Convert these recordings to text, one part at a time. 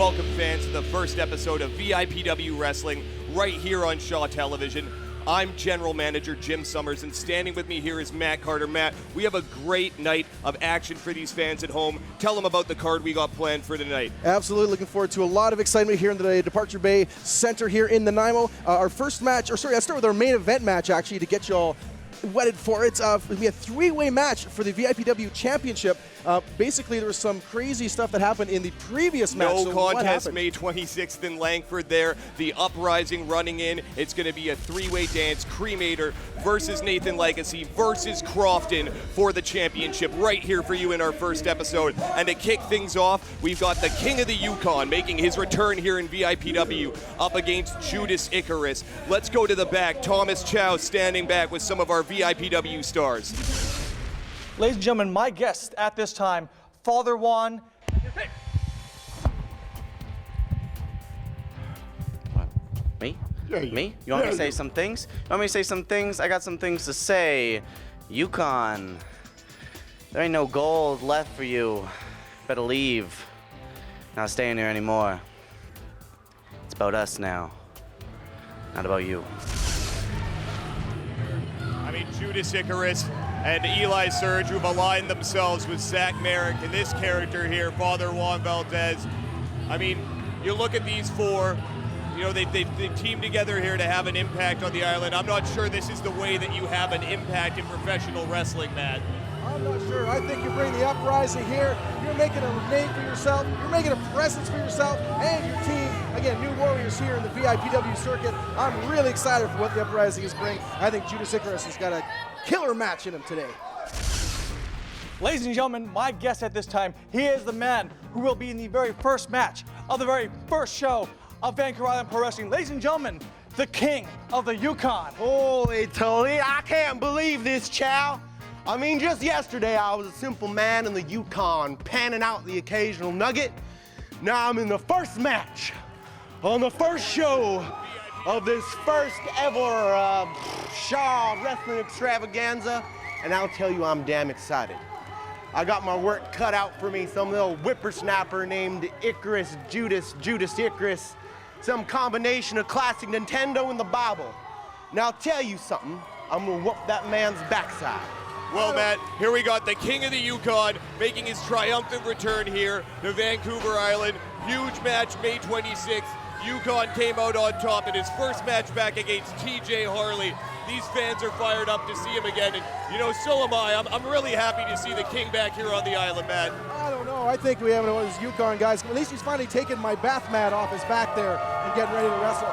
welcome fans to the first episode of VIPW Wrestling right here on Shaw Television. I'm General Manager Jim Summers, and standing with me here is Matt Carter. Matt, we have a great night of action for these fans at home. Tell them about the card we got planned for tonight. Absolutely, looking forward to a lot of excitement here in the Departure Bay Center here in Nanaimo. Our first match, let's start with our main event match actually to get you all wedded for it. We had a three-way match for the VIPW Championship. Basically, there was some crazy stuff that happened in the previous match. No contest May 26th in Langford there. The Uprising running in. It's going to be a three-way dance. Cremator versus Nathan Legacy versus Krofton for the championship right here for you in our first episode. And to kick things off, we've got the King of the Yukon making his return here in VIPW up against Judas Icarus. Let's go to the back. Thomas Chow standing back with some of our VIPW stars. Ladies and gentlemen, my guest at this time, Father Juan. What? Me? Me? You want me to say some things? You want me to say some things? I got some things to say. Yukon. There ain't no gold left for you. Better leave. Not staying here anymore. It's about us now. Not about you. I mean, Judas Icarus and Eli Surge, who've aligned themselves with Zach Merrick and this character here, Father Juan Valdez. I mean, you look at these four, you know, they teamed together here to have an impact on the island. I'm not sure this is the way that you have an impact in professional wrestling, Matt. I'm not sure. I think you bring the Uprising here. You're making a name for yourself. You're making a presence for yourself and your team. Again, new warriors here in the VIPW circuit. I'm really excited for what the Uprising is bringing. I think Judas Icarus has got a killer match in him today. Ladies and gentlemen, my guest at this time, he is the man who will be in the very first match of the very first show of Vancouver Island Pro Wrestling. Ladies and gentlemen, the King of the Yukon. Holy Tony, I can't believe this, Chow. I mean, just yesterday I was a simple man in the Yukon, panning out the occasional nugget. Now I'm in the first match on the first show of this first ever Shaw Wrestling Extravaganza, and I'll tell you, I'm damn excited. I got my work cut out for me, some little whippersnapper named Icarus, Judas Icarus, some combination of classic Nintendo and the Bible. Now I'll tell you something, I'm gonna whoop that man's backside. Well, Matt, here we got the King of the Yukon making his triumphant return here to Vancouver Island. Huge match May 26th. Yukon came out on top in his first match back against TJ Harley. These fans are fired up to see him again, and you know, so am I. I'm really happy to see the King back here on the island, Matt. I don't know. I think we have one of those Yukon guys. At least he's finally taken my bath mat off his back there and getting ready to wrestle.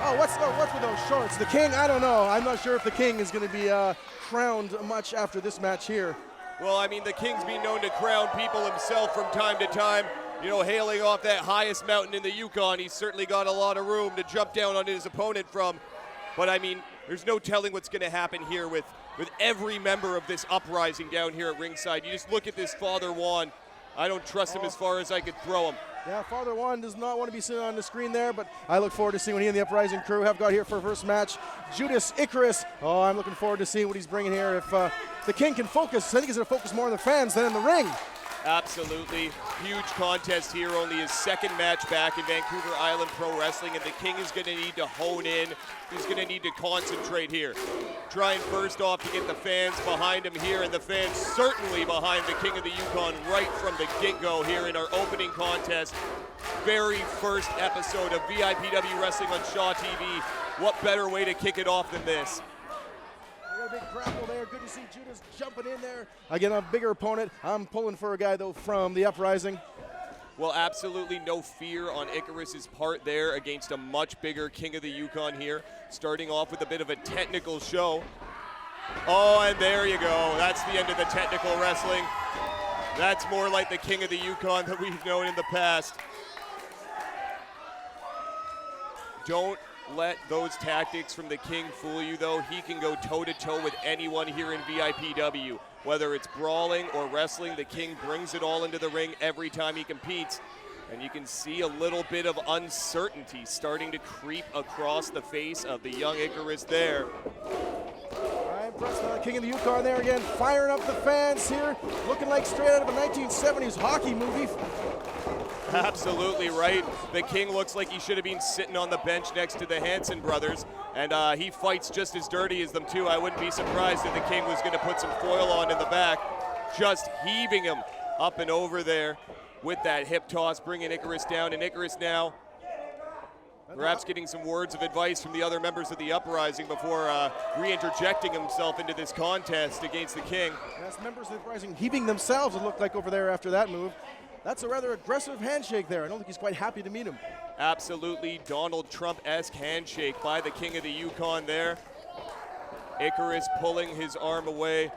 Oh, what's with those shorts? The King? I don't know. I'm not sure if the King is going to be crowned much after this match here. Well, I mean, the King's been known to crown people himself from time to time. You know, hailing off that highest mountain in the Yukon, he's certainly got a lot of room to jump down on his opponent from. But I mean, there's no telling what's going to happen here with every member of this Uprising down here at ringside. You just look at this Father Juan. I don't trust him as far as I could throw him. Yeah, Father Juan does not want to be sitting on the screen there, but I look forward to seeing what he and the Uprising crew have got here for a first match. Judas Icarus, oh, I'm looking forward to seeing what he's bringing here. If the King can focus, I think he's going to focus more on the fans than in the ring. Absolutely. Huge contest here, only his second match back in Vancouver Island Pro Wrestling, and the King is going to need to hone in. He's going to need to concentrate here. Trying first off to get the fans behind him here, and the fans certainly behind the King of the Yukon right from the get-go here in our opening contest. Very first episode of VIPW Wrestling on Shaw TV. What better way to kick it off than this? A big grapple there. Good to see Judas jumping in there. Again, a bigger opponent. I'm pulling for a guy, though, from the Uprising. Well, absolutely no fear on Icarus's part there against a much bigger King of the Yukon here. Starting off with a bit of a technical show. Oh, and there you go. That's the end of the technical wrestling. That's more like the King of the Yukon that we've known in the past. Don't let those tactics from the King fool you, though. He can go toe-to-toe with anyone here in VIPW. Whether it's brawling or wrestling, the King brings it all into the ring every time he competes. And you can see a little bit of uncertainty starting to creep across the face of the young Icarus there. I'm impressed by the King of the Yukon there again, firing up the fans here, looking like straight out of a 1970s hockey movie. Absolutely right. The King looks like he should have been sitting on the bench next to the Hanson brothers, and he fights just as dirty as them too. I wouldn't be surprised if the King was going to put some foil on in the back, just heaving him up and over there with that hip toss, bringing Icarus down, and Icarus now perhaps getting some words of advice from the other members of the Uprising before re-interjecting himself into this contest against the King. Yes, members of the Uprising heaving themselves, it looked like over there after that move. That's a rather aggressive handshake there. I don't think he's quite happy to meet him. Absolutely Donald Trump-esque handshake by the King of the Yukon there. Icarus pulling his arm away.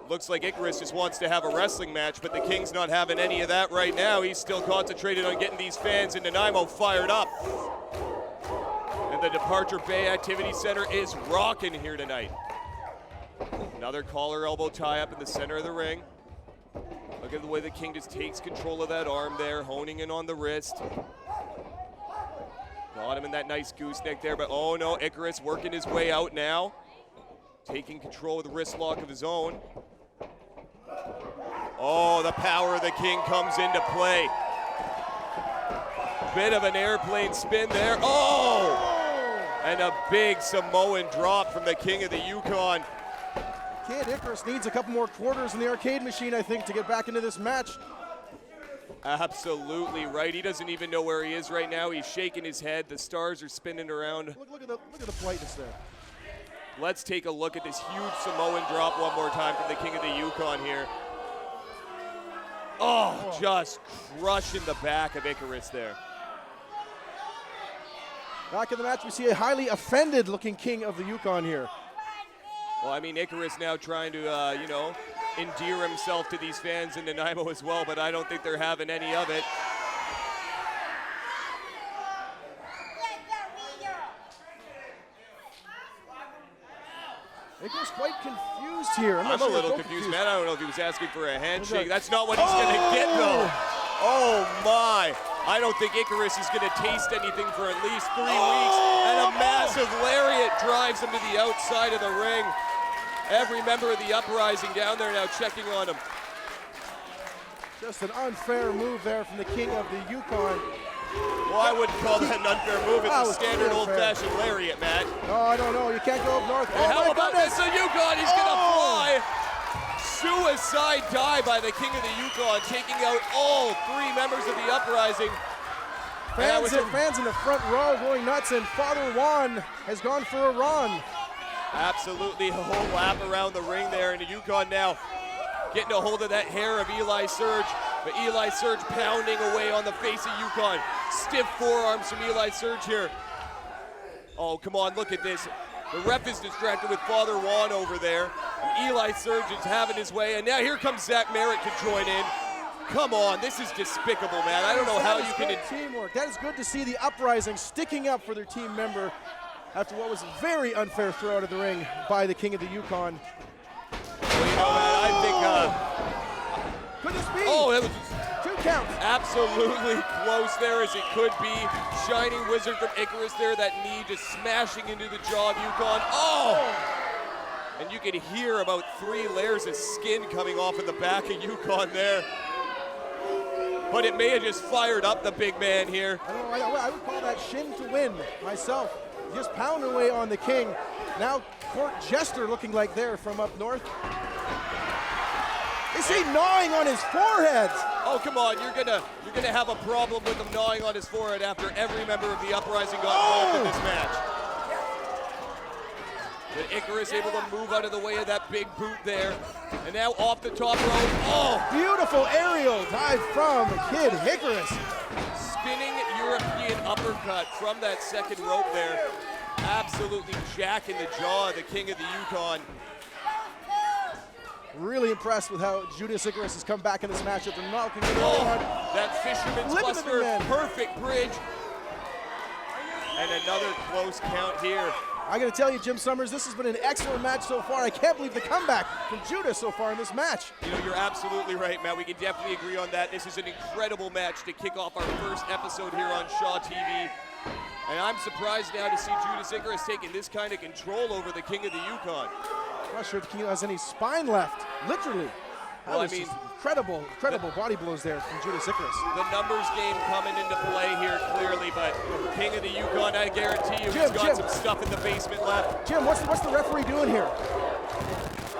Looks like Icarus just wants to have a wrestling match, but the King's not having any of that right now. He's still concentrated on getting these fans in Nanaimo fired up. And the Departure Bay Activity Center is rocking here tonight. Another collar elbow tie up in the center of the ring. Look at the way the King just takes control of that arm there, honing in on the wrist. Got him in that nice gooseneck there, but oh no, Icarus working his way out now. Taking control of the wrist lock of his own. Oh, the power of the King comes into play. Bit of an airplane spin there. Oh! And a big Samoan drop from the King of the Yukon. Kid Icarus needs a couple more quarters in the arcade machine, I think, to get back into this match. Absolutely right. He doesn't even know where he is right now. He's shaking his head. The stars are spinning around. Look at the politeness there. Let's take a look at this huge Samoan drop one more time from the King of the Yukon here. Oh, just crushing the back of Icarus there. Back in the match, we see a highly offended-looking King of the Yukon here. Well, I mean, Icarus now trying to, endear himself to these fans in Nanaimo as well, but I don't think they're having any of it. Icarus quite confused here. I'm a little confused, man. I don't know if he was asking for a handshake. That's not what he's going to get, though. Oh, my. I don't think Icarus is going to taste anything for at least 3 weeks. And a massive lariat drives him to the outside of the ring. Every member of the Uprising down there now checking on him. Just an unfair move there from the King of the Yukon. Well, I wouldn't call that an unfair move. It's a standard old-fashioned lariat, Matt. Oh, I don't know. You can't go up north. And how about this? The Yukon, he's going to fly. Suicide dive by the King of the Yukon, taking out all 3 members of the Uprising. Fans in the front row going nuts, and Father Juan has gone for a run. Absolutely a whole lap around the ring there, and the Yukon now getting a hold of that hair of Eli Surge. But Eli Surge pounding away on the face of Yukon. Stiff forearms from Eli Surge here. Oh, come on, look at this. The ref is distracted with Father Juan over there. And Eli Surge is having his way, and now here comes Zach Merritt to join in. Come on, this is despicable, man. I don't know how you can... Teamwork. That is good to see the Uprising sticking up for their team member after what was a very unfair throw out of the ring by the King of the Yukon. Well, you know, man, I think... could this be? Oh, that was... 2 counts. Absolutely close there as it could be. Shining Wizard from Icarus there, that knee just smashing into the jaw of Yukon. Oh! And you can hear about 3 layers of skin coming off of the back of Yukon there. But it may have just fired up the big man here. I don't know, I would call that shin to win myself. Just pounding away on the King. Now Court Jester looking like there from up north. Is he gnawing on his forehead? Oh, come on, you're gonna have a problem with him gnawing on his forehead after every member of the Uprising got involved in this match. But Icarus able to move out of the way of that big boot there. And now off the top rope. Oh! Beautiful aerial dive from Kid Icarus. Spinning European uppercut from that second rope there. Absolutely jacking the jaw of the King of the Yukon. Really impressed with how Judas Icarus has come back in this match after knocking it Oh, on. that fisherman's buster, perfect bridge. And another close count here. I gotta tell you, Jim Summers, this has been an excellent match so far. I can't believe the comeback from Judas so far in this match. You know, you're absolutely right, Matt. We can definitely agree on that. This is an incredible match to kick off our first episode here on Shaw TV. And I'm surprised now to see Judas Icarus taking this kind of control over the King of the Yukon. I'm not sure if the King has any spine left, literally. Well, I mean, incredible body blows there from Judas Icarus. the numbers game coming into play here clearly, but King of the Yukon, I guarantee you, Jim, he's got Jim. some stuff in the basement left. Jim, what's the referee doing here?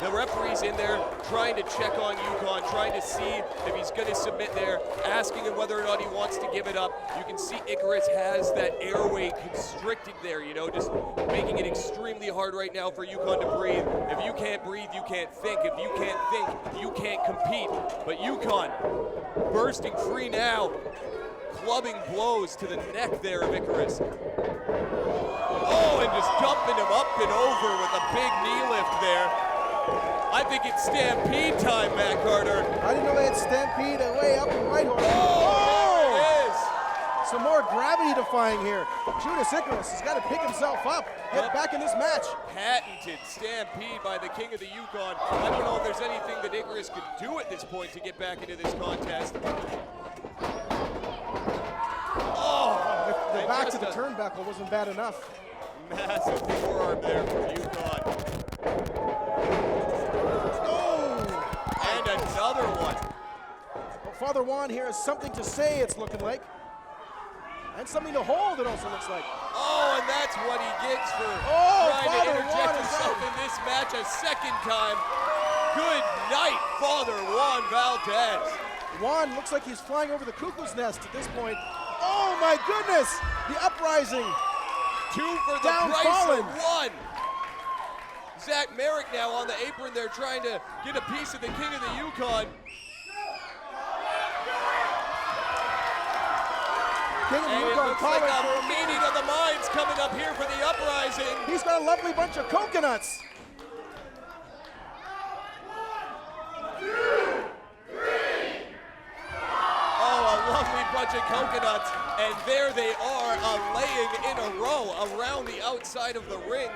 The referee's in there trying to check on Yukon, trying to see if he's going to submit there, asking him whether or not he wants to give it up. You can see Icarus has that airway constricted there, you know, just making it extremely hard right now for Yukon to breathe. If you can't breathe, you can't think. If you can't think, you can't compete. But Yukon bursting free now, clubbing blows to the neck there of Icarus. Oh, and just dumping him up and over with a big knee lift there. I think it's Stampede time, Matt Carter. I didn't know they had Stampede way up in Whitehorse. Oh, there it is. Some more gravity defying here. Judas Icarus has got to pick himself up, get back in this match. Patented Stampede by the King of the Yukon. I don't know if there's anything that Icarus could do at this point to get back into this contest. Oh, The and back just to the a turnbuckle wasn't bad enough. massive forearm there from Yukon. And another one. Well, Father Juan here has something to say, it's looking like. And something to hold, it also looks like. Oh, and that's what he gets for trying Father to interject Juan is himself out. in this match a second time. Good night, Father Juan Valdez. Juan looks like he's flying over the cuckoo's nest at this point. Oh my goodness! The uprising. 2 for the Down price fallen. of 1. Zach Merrick now on the apron there trying to get a piece of the King of the Yukon. King of the And it Yukon looks like calling for a meeting of the minds coming up here for the uprising. He's got a lovely bunch of coconuts. Oh, a lovely bunch of coconuts. And there they are, laying in a row around the outside of the ring.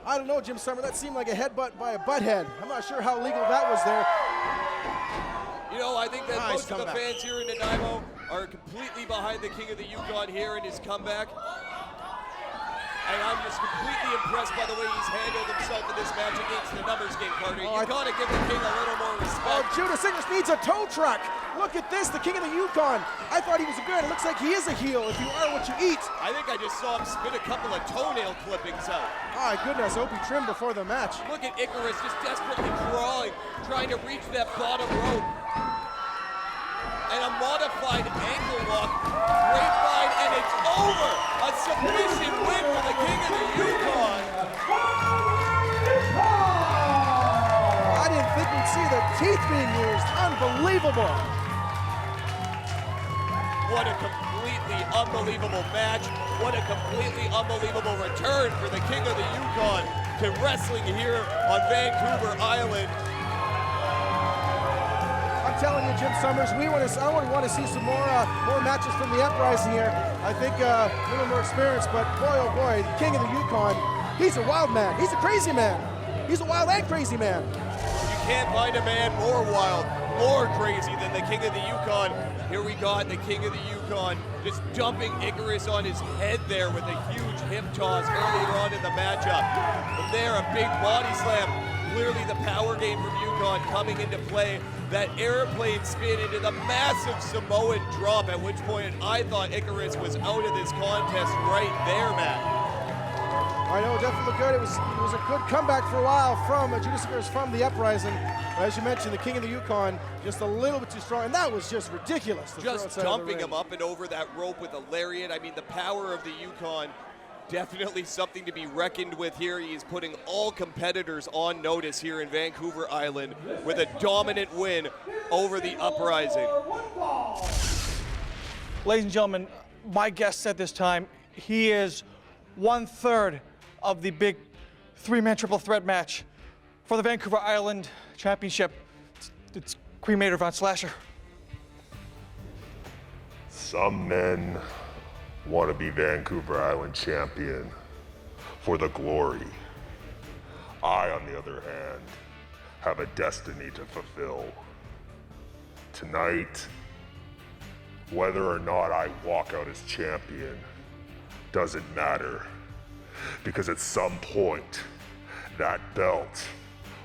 I don't know, Jim Summer, that seemed like a headbutt by a butthead. I'm not sure how legal that was there. You know, I think that Nice most of the comeback. fans here in Nanaimo are completely behind the King of the Yukon here in his comeback. And I'm just completely impressed by the way he's handled himself in this match against the numbers game, Carter. You gotta give the King a little more Oh, respect. Judas Icarus needs a tow truck. Look at this, the King of the Yukon. I thought he was a good. It looks like he is a heel if you are what you eat. I think I just saw him spit a couple of toenail clippings out. My goodness, I hope he trimmed before the match. Look at Icarus just desperately crawling, trying to reach that bottom rope. And a modified ankle lock, grapevine, and it's over. A submission win for the King of the Yukon. I didn't think we'd see the teeth being used. Unbelievable. What a completely unbelievable match. What a completely unbelievable return for the King of the Yukon to wrestling here on Vancouver Island. I'm telling you, Jim Summers, I would want to see some more matches from the uprising here. I think a little more experience, but boy, oh boy, the King of the Yukon, he's a wild man. He's a crazy man. He's a wild and crazy man. You can't find a man more wild, more crazy than the King of the Yukon. Here we got the King of the Yukon just dumping Icarus on his head there with a huge hip toss earlier on in the matchup. From there, a big body slam. Clearly the power game from Yukon coming into play. That airplane spin into the massive Samoan drop, at which point I thought Icarus was out of this contest right there, Matt. I know, definitely looked good. It was a good comeback for a while from Judas Icarus from the uprising. But as you mentioned, the King of the Yukon just a little bit too strong, and that was just ridiculous. to throw Just outside of the dumping ring. him up and over that rope with a lariat. I mean, the power of the Yukon, definitely something to be reckoned with here. He is putting all competitors on notice here in Vancouver Island with a dominant win over the uprising. Ladies and gentlemen, my guest at this time, he is 1/3 of the big three-man triple threat match for the Vancouver Island Championship. It's Cremator Von Slasher. Some men want to be Vancouver Island champion for the glory. I, on the other hand, have a destiny to fulfill. Tonight, whether or not I walk out as champion doesn't matter, because at some point, that belt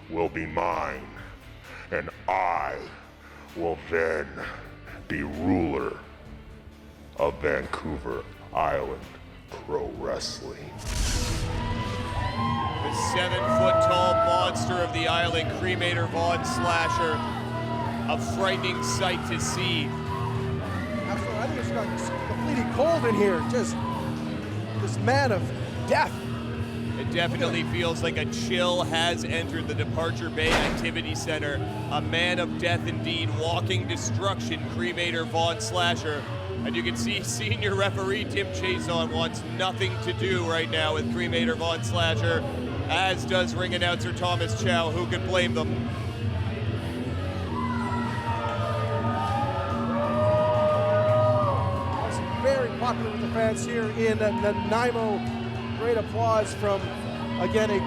will be mine. and I will then be ruler of Vancouver Island Pro Wrestling. The 7-foot-tall monster of the island, Cremator Von Slasher. A frightening sight to see. Absolutely, I think it's got completely cold in here. Just this man of death. It definitely feels like a chill has entered the Departure Bay Activity Center. A man of death indeed, walking destruction, Cremator Von Slasher. And you can see senior referee Tim Chason wants nothing to do right now with Cremator Von Slasher, as does ring announcer Thomas Chow. Who could blame them? It's very popular with the fans here in Nanaimo. Great applause from, again, an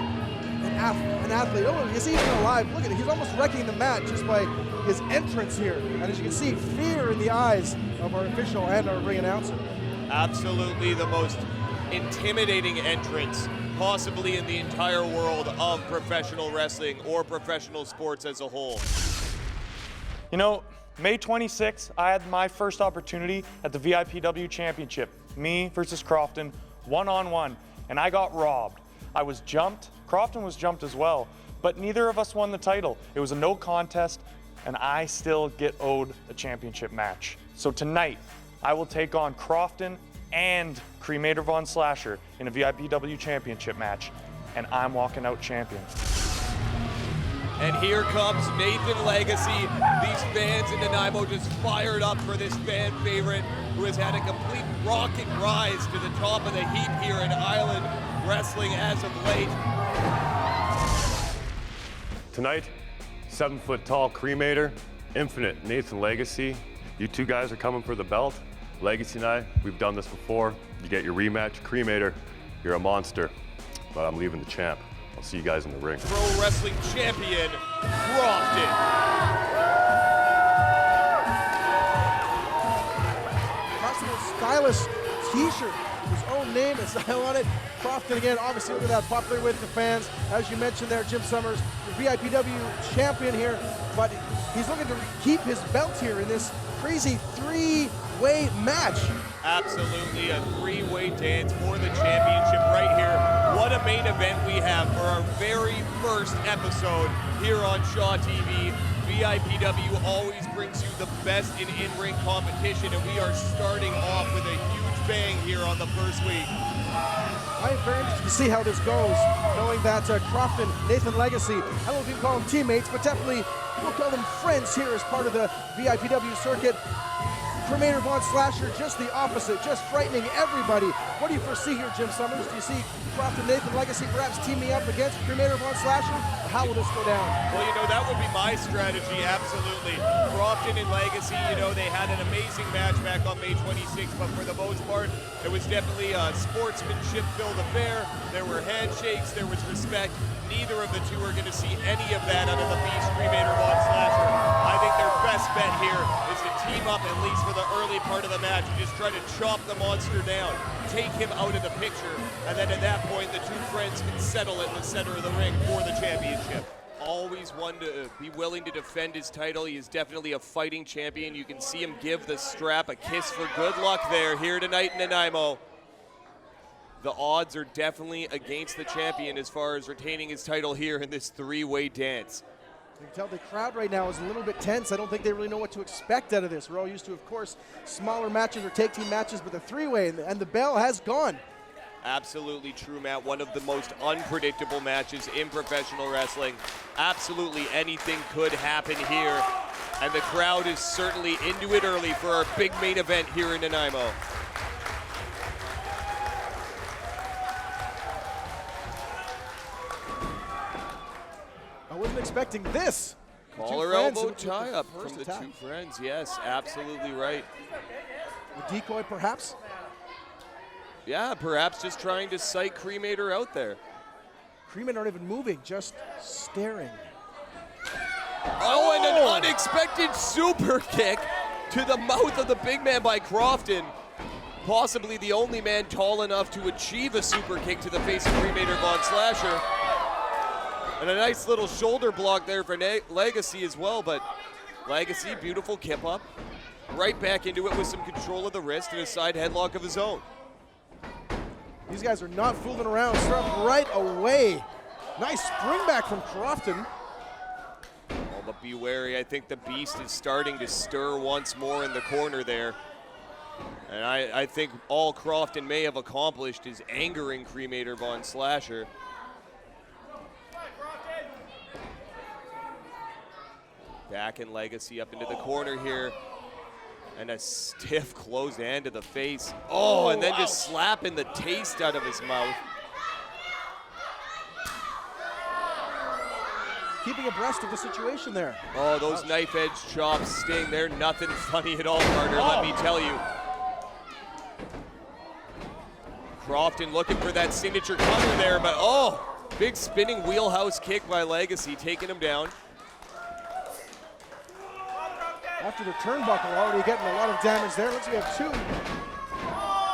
athlete. Oh, is he even alive? Look at it. He's almost wrecking the match just by his entrance here. And as you can see, fear in the eyes of our official and our ring announcer. Absolutely the most intimidating entrance possibly in the entire world of professional wrestling or professional sports as a whole. You know, May 26th, I had my first opportunity at the VIPW Championship. Me versus Krofton, one-on-one, and I got robbed. I was jumped, Krofton was jumped as well, but neither of us won the title. It was a no contest, and I still get owed a championship match. So tonight, I will take on Krofton and Cremator Von Slasher in a VIPW Championship match, and I'm walking out champion. And here comes Nathan Legacy. These fans in Nanaimo just fired up for this fan favorite who has had a complete rocket rise to the top of the heap here in Island Wrestling as of late. Tonight, 7-foot-tall Cremator, Infinite Nathan Legacy. You two guys are coming for the belt. Legacy and I, we've done this before. You get your rematch. Cremator, you're a monster, but I'm leaving the champ. I'll see you guys in the ring. Pro wrestling champion, Krofton. Possible stylish t-shirt, his own name and style on it. Krofton again, obviously look at that, popular with the fans. As you mentioned there, Jim Summers, the VIPW champion here, but he's looking to keep his belt here in this crazy three-way match. Absolutely a three-way dance for the championship right here. What a main event we have for our very first episode here on Shaw TV. VIPW always brings you the best in in-ring competition, and we are starting off with a huge bang here on the first week. I am very interested to see how this goes, knowing that Krofton, Nathan Legacy, I don't know if you can call them teammates, but definitely we'll call them friends here as part of the VIPW circuit. Cremator Von Slasher, just the opposite, just frightening everybody. What do you foresee here, Jim Summers? Do you see Krofton, Nathan Legacy perhaps teaming up against Cremator Von Slasher? Or how will this go down? Well, you know, that would be my strategy, absolutely. Krofton and Legacy, you know, they had an amazing match back on May 26th, but for the most part, it was definitely a sportsmanship-filled affair. There were handshakes, there was respect. Neither of the two are going to see any of that out of the beast, Cremator Von Slasher. I think their best bet here is to team up, at least for the early part of the match, and just try to chop the monster down, take him out of the picture, and then at that point, the two friends can settle it in the center of the ring for the championship. Always one to be willing to defend his title. He is definitely a fighting champion. You can see him give the strap a kiss for good luck there here tonight in Nanaimo. The odds are definitely against the champion as far as retaining his title here in this three-way dance. You can tell the crowd right now is a little bit tense. I don't think they really know what to expect out of this. We're all used to, of course, smaller matches or take-team matches, but the three-way, and the bell has gone. Absolutely true, Matt. One of the most unpredictable matches in professional wrestling. Absolutely anything could happen here, and the crowd is certainly into it early for our big main event here in Nanaimo. I wasn't expecting this. Collar elbow tie-up from the two friends. Yes, absolutely right. The decoy, perhaps? Yeah, perhaps just trying to psych Cremator out there. Cremator not even moving, just staring. Oh, and an unexpected super kick to the mouth of the big man by Krofton. Possibly the only man tall enough to achieve a super kick to the face of Cremator Von Slasher. And a nice little shoulder block there for Legacy as well, but Legacy, beautiful kip up. Right back into it with some control of the wrist and a side headlock of his own. These guys are not fooling around. Start right away. Nice spring back from Krofton. Oh, but be wary. I think the beast is starting to stir once more in the corner there. And I think all Krofton may have accomplished is angering Cremator Von Slasher. Back in Legacy up into the corner here. And a stiff closed hand to the face. Oh, and then just slapping the taste out of his mouth. Keeping abreast of the situation there. Oh, those knife edge chops sting. They're nothing funny at all, Carter, let me tell you. Krofton looking for that signature counter there, but oh, big spinning wheelhouse kick by Legacy, taking him down. After the turnbuckle, already getting a lot of damage there. Looks like we have two.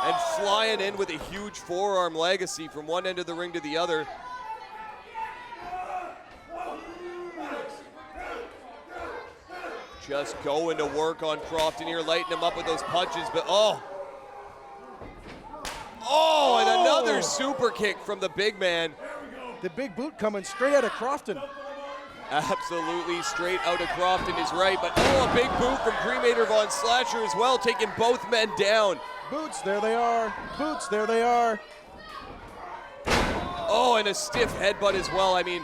And flying in with a huge forearm Legacy from one end of the ring to the other. Just going to work on Krofton here, lighting him up with those punches, but oh. Oh, and another super kick from the big man. The big boot coming straight out of Krofton. Absolutely straight out of Krofton is right, but oh, a big boot from Cremator Von Slasher as well, taking both men down. Boots, there they are. Boots, there they are. Oh, and a stiff headbutt as well. I mean,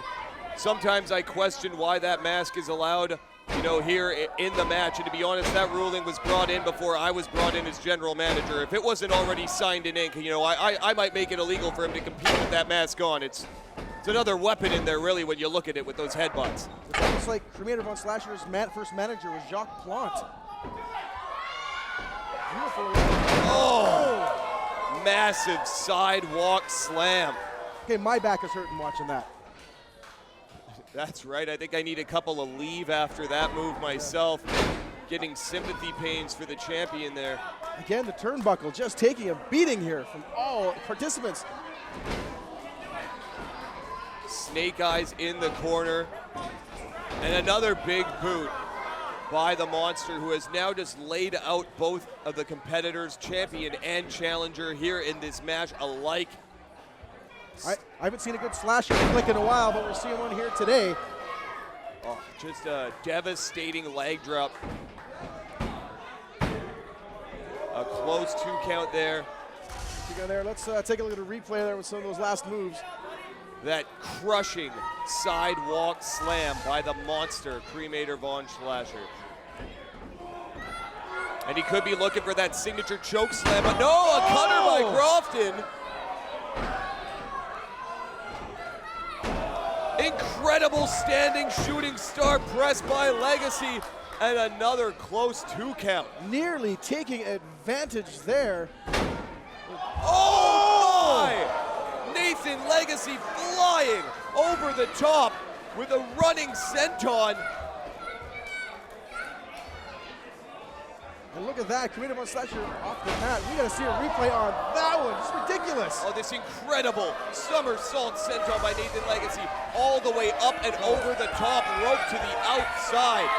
sometimes I question why that mask is allowed, you know, here in the match. And to be honest, that ruling was brought in before I was brought in as general manager. If it wasn't already signed in ink, you know, I might make it illegal for him to compete with that mask on. It's another weapon in there, really, when you look at it with those headbutts. It's almost like Cremator Von Slasher's first manager was Jacques Plante. Beautiful. Oh, massive sidewalk slam. Okay, my back is hurting watching that. That's right. I think I need a couple of leave after that move myself. Getting sympathy pains for the champion there. Again, the turnbuckle just taking a beating here from all participants. Snake Eyes in the corner. And another big boot by the monster, who has now just laid out both of the competitors, champion and challenger, here in this match alike. I haven't seen a good slasher flick in a while, but we're seeing one here today. Oh, just a devastating leg drop. A close 2 count there. Let's take a look at a replay there with some of those last moves. That crushing sidewalk slam by the monster, Cremator Von Slasher. And he could be looking for that signature choke slam, but no, a cutter by Krofton. Incredible standing shooting star press by Legacy, and another close 2 count. Nearly taking advantage there. Oh my! Nathan Legacy flying over the top with a running senton. And look at that, Cremator Von Slasher off the mat. We gotta see a replay on that one. It's ridiculous. Oh, this incredible somersault senton by Nathan Legacy, all the way up and over the top rope to the outside.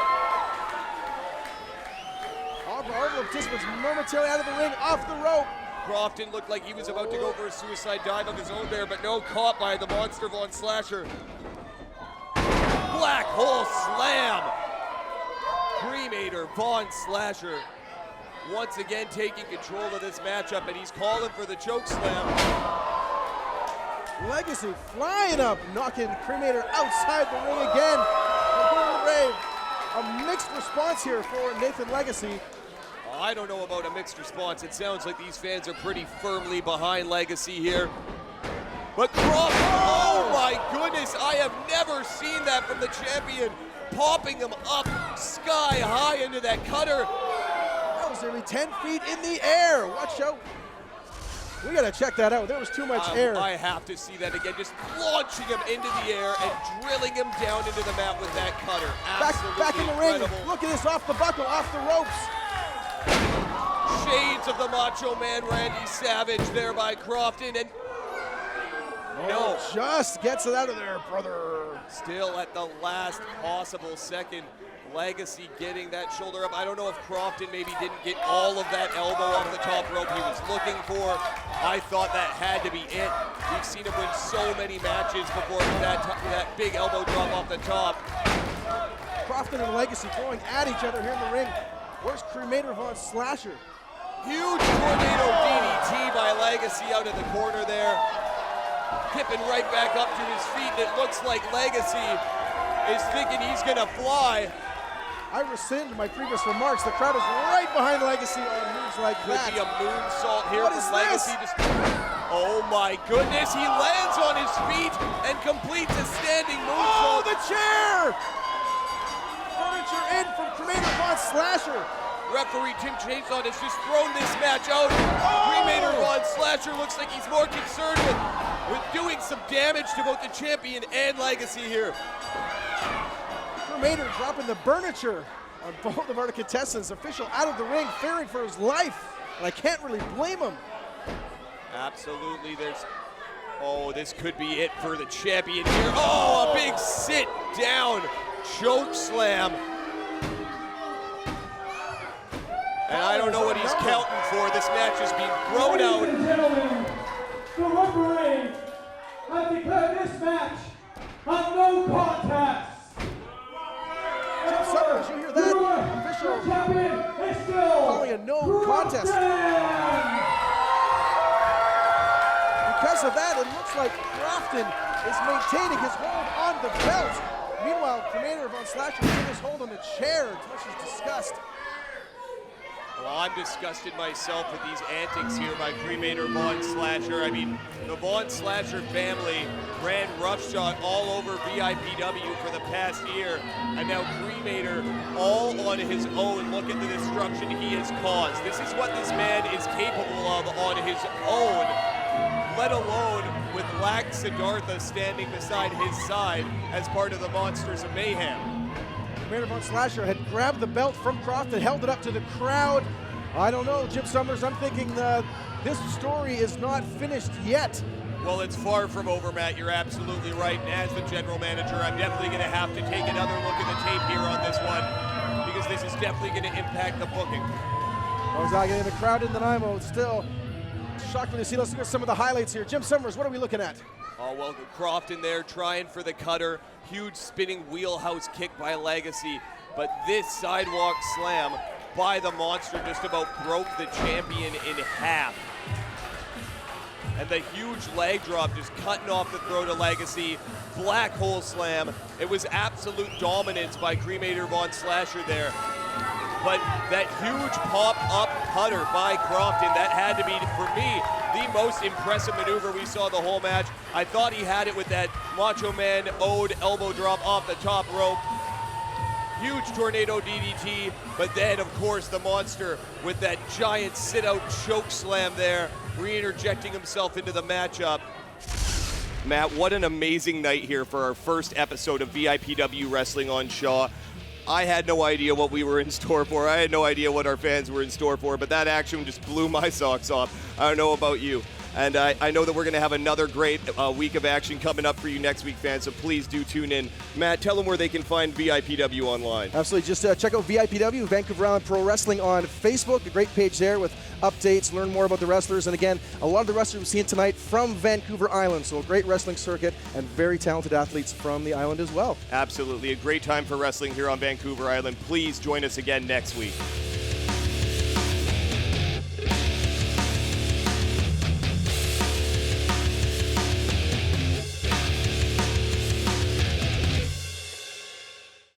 All the participants momentarily out of the ring, off the rope. Krofton looked like he was about to go for a suicide dive of his own there, but no, caught by the monster Von Slasher. Black hole slam. Cremator Von Slasher once again taking control of this matchup, and he's calling for the choke slam. Legacy flying up, knocking Cremator outside the ring again. Going to the grave. A mixed response here for Nathan Legacy. I don't know about a mixed response. It sounds like these fans are pretty firmly behind Legacy here. But Krofton, oh my goodness, I have never seen that from the champion. Popping him up sky high into that cutter. That was nearly 10 feet in the air. Watch out. We gotta check that out. There was too much air. I have to see that again. Just launching him into the air and drilling him down into the mat with that cutter. Absolutely back in the ring. incredible. Look at this, off the buckle, off the ropes. Shades of the Macho Man Randy Savage there by Krofton, and No. Just gets it out of there, brother. Still at the last possible second. Legacy getting that shoulder up. I don't know if Krofton maybe didn't get all of that elbow off the top rope he was looking for. I thought that had to be it. We've seen him win so many matches before with that big elbow drop off the top. Krofton and Legacy throwing at each other here in the ring. Where's Cremator Von Slasher? Huge tornado DDT by Legacy out of the corner there. Tipping right back up to his feet, and it looks like Legacy is thinking he's gonna fly. I rescind my previous remarks. The crowd is right behind Legacy on moves like Could that. be a moonsault here What from is Legacy. this? Oh my goodness, he lands on his feet and completes a standing Oh, moonsault. the chair! Furniture in from Cremator Von Slasher. Referee Tim Chainsaw has just thrown this match out. Cremator Von Slasher looks like he's more concerned with doing some damage to both the champion and Legacy here. Cremator dropping the furniture on both of our contestants. Official out of the ring, fearing for his life. And I can't really blame him. Absolutely, oh, this could be it for the champion here. Oh, a big sit down choke slam. And I don't know what he's counting for. This match is being thrown out. Ladies and gentlemen, the referee has declared this match a no contest. Jim Summers, you hear that? Official Champion is still calling a no contest. Because of that, it looks like Krofton is maintaining his hold on the belt. Meanwhile, Cremator Von Slasher is in his hold on the chair, to much his disgust. Well, I'm disgusted myself with these antics here by Cremator Von Slasher. I mean, the Von Slasher family ran roughshod all over VIPW for the past year, and now Cremator all on his own. Look at the destruction he has caused. This is what this man is capable of on his own, let alone with Lack Siddhartha standing beside his side as part of the Monsters of Mayhem. Cremator Von Slasher had grabbed the belt from Krofton, held it up to the crowd. I don't know, Jim Summers, I'm thinking this story is not finished yet. Well, it's far from over, Matt. You're absolutely right. And as the general manager, I'm definitely going to have to take another look at the tape here on this one, because this is definitely going to impact the booking. Gonzaga in the crowd in Nanaimo, still shocked when you see. Let's look at some of the highlights here. Jim Summers, what are we looking at? Oh, well, Krofton there trying for the cutter. Huge spinning wheelhouse kick by Legacy. But this sidewalk slam by the Monster just about broke the champion in half. And the huge leg drop just cutting off the throat of Legacy. Black hole slam. It was absolute dominance by Cremator Von Slasher there. But that huge pop-up cutter by Krofton, that had to be, for me, the most impressive maneuver we saw the whole match. I thought he had it with that Macho Man ode elbow drop off the top rope. Huge tornado DDT, but then, of course, the Monster with that giant sit-out choke slam there, re-interjecting himself into the matchup. Matt, what an amazing night here for our first episode of VIPW Wrestling on Shaw. I had no idea what we were in store for. I had no idea what our fans were in store for, but that action just blew my socks off. I don't know about you. And I know that we're going to have another great week of action coming up for you next week, fans, so please do tune in. Matt, tell them where they can find VIPW online. Absolutely. Just check out VIPW, Vancouver Island Pro Wrestling, on Facebook. A great page there with updates, learn more about the wrestlers. And again, a lot of the wrestlers we've seen tonight from Vancouver Island. So a great wrestling circuit and very talented athletes from the island as well. Absolutely. A great time for wrestling here on Vancouver Island. Please join us again next week.